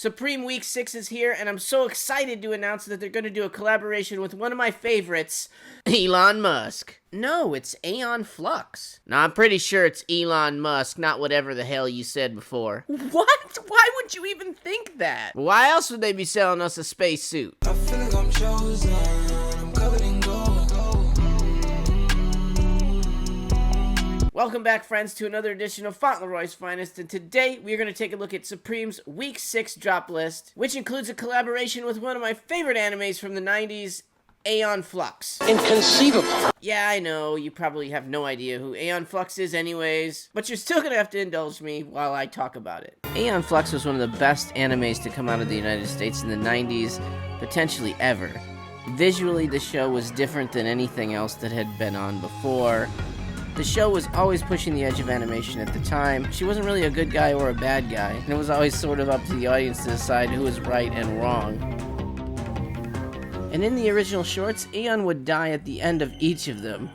Supreme Week 6 is here, and I'm so excited to announce that they're going to do a collaboration with one of my favorites, Elon Musk. No, it's Aeon Flux. No, I'm pretty sure it's Elon Musk, not whatever the hell you said before. What? Why would you even think that? Why else would they be selling us a spacesuit? I feel like I'm chosen. I'm covered in gold. Welcome back, friends, to another edition of Fauntleroy's Finest, and today we are going to take a look at Supreme's Week 6 drop list, which includes a collaboration with one of my favorite animes from the 90s, Aeon Flux. Inconceivable. Yeah, I know, you probably have no idea who Aeon Flux is anyways, but you're still going to have to indulge me while I talk about it. Aeon Flux was one of the best animes to come out of the United States in the 90s, potentially ever. Visually, the show was different than anything else that had been on before. The show was always pushing the edge of animation at the time. She wasn't really a good guy or a bad guy, and it was always sort of up to the audience to decide who was right and wrong. And in the original shorts, Aeon would die at the end of each of them.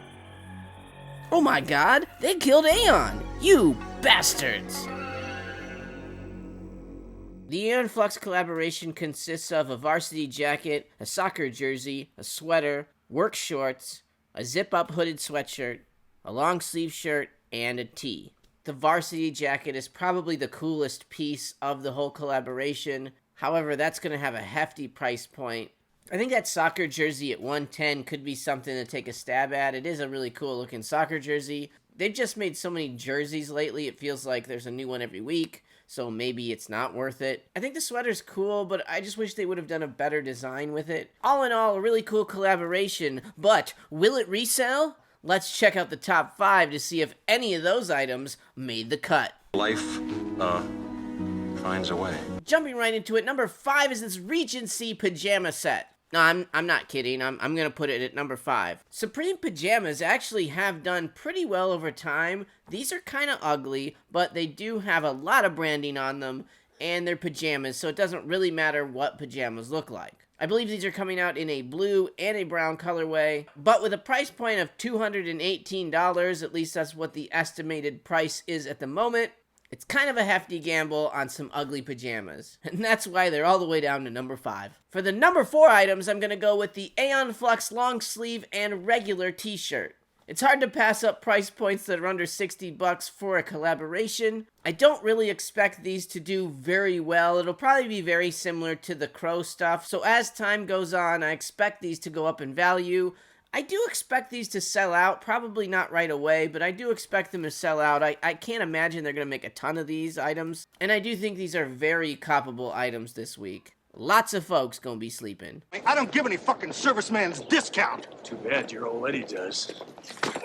Oh my god, they killed Aeon! You bastards! The Aeon Flux collaboration consists of a varsity jacket, a soccer jersey, a sweater, work shorts, a zip-up hooded sweatshirt, a long sleeve shirt, and a tee. The varsity jacket is probably the coolest piece of the whole collaboration. However, that's going to have a hefty price point. I think that soccer jersey at $110 could be something to take a stab at. It is a really cool looking soccer jersey. They've just made so many jerseys lately, it feels like there's a new one every week, so maybe it's not worth it. I think the sweater's cool, but I just wish they would have done a better design with it. All in all, a really cool collaboration, but will it resell? Let's check out the top 5 to see if any of those items made the cut. Life, finds a way. Jumping right into it, number 5 is this Regency pajama set. No, I'm not kidding. I'm going to put it at number 5. Supreme pajamas actually have done pretty well over time. These are kind of ugly, but they do have a lot of branding on them, and they're pajamas, so it doesn't really matter what pajamas look like. I believe these are coming out in a blue and a brown colorway, but with a price point of $218, at least that's what the estimated price is at the moment, it's kind of a hefty gamble on some ugly pajamas, and that's why they're all the way down to number 5. For the number 4 items, I'm going to go with the Aeon Flux long sleeve and regular t-shirt. It's hard to pass up price points that are under $60 for a collaboration. I don't really expect these to do very well. It'll probably be very similar to the Crow stuff. So as time goes on, I expect these to go up in value. I do expect these to sell out, probably not right away, but I do expect them to sell out. I can't imagine they're going to make a ton of these items. And I do think these are very coppable items this week. Lots of folks gonna be sleeping. I don't give any fucking serviceman's discount. Too bad your old lady does.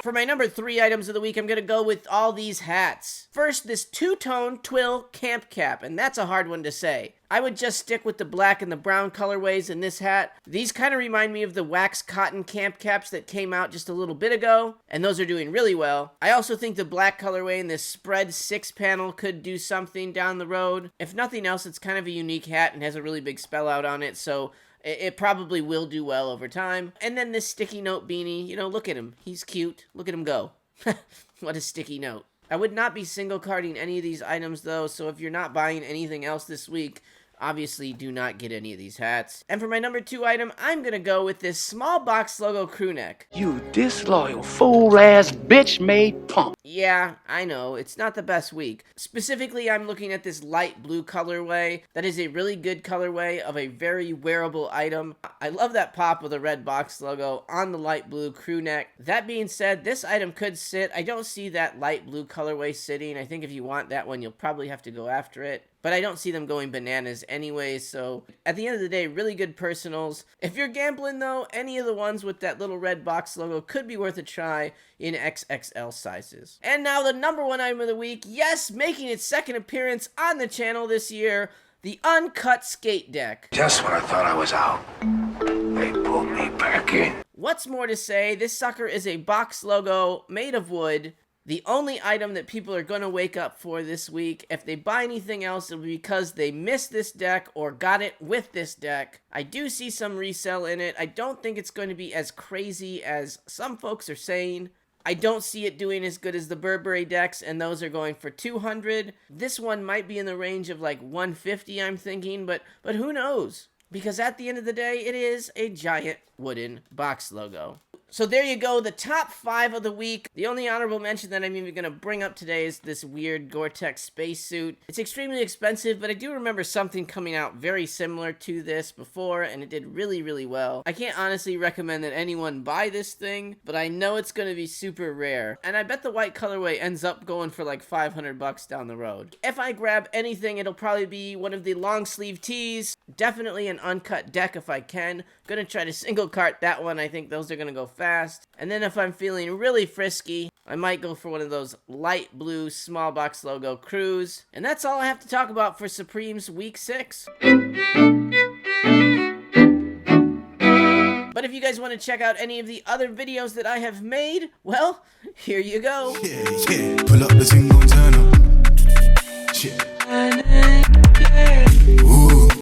For my number 3 items of the week, I'm gonna go with all these hats. First, this two-tone twill camp cap, and that's a hard one to say. I would just stick with the black and the brown colorways in this hat. These kind of remind me of the wax cotton camp caps that came out just a little bit ago, and those are doing really well. I also think the black colorway in this spread 6 panel could do something down the road. If nothing else, it's kind of a unique hat and has a really big spell out on it, so it probably will do well over time. And then this sticky note beanie, you know, look at him. He's cute. Look at him go. What a sticky note. I would not be single carding any of these items though, so if you're not buying anything else this week, obviously do not get any of these hats. And for my number 2 item, I'm gonna go with this small box Logo Crewneck. You disloyal fool-ass bitch-made punk. Yeah, I know, it's not the best week. Specifically, I'm looking at this light blue colorway. That is a really good colorway of a very wearable item. I love that pop with a red box logo on the light blue crewneck. That being said, this item could sit. I don't see that light blue colorway sitting. I think if you want that one, you'll probably have to go after it. But I don't see them going bananas anyway, so at the end of the day, really good personals. If you're gambling though, any of the ones with that little red box logo could be worth a try in XXL sizes. And now the number 1 item of the week, yes, making its second appearance on the channel this year, the Uncut Skate Deck. Just when I thought I was out, they pulled me back in. What's more to say, this sucker is a box logo made of wood. The only item that people are going to wake up for this week, if they buy anything else, it'll be because they missed this deck or got it with this deck. I do see some resell in it. I don't think it's going to be as crazy as some folks are saying. I don't see it doing as good as the Burberry decks, and those are going for $200. This one might be in the range of like $150, I'm thinking, but who knows? Because at the end of the day, it is a giant wooden box logo. So there you go, the top 5 of the week. The only honorable mention that I'm even going to bring up today is this weird Gore-Tex spacesuit. It's extremely expensive, but I do remember something coming out very similar to this before, and it did really, really well. I can't honestly recommend that anyone buy this thing, but I know it's going to be super rare. And I bet the white colorway ends up going for like $500 down the road. If I grab anything, it'll probably be one of the long sleeve tees. Definitely an Uncut Deck if I can. Gonna try to single cart that one. I think those are gonna go fast. And then if I'm feeling really frisky, I might go for one of those light blue small box logo crews. And that's all I have to talk about for Supreme's week 6. But if you guys want to check out any of the other videos that I have made, well, here you go. Yeah, pull up the single turn up. Shit.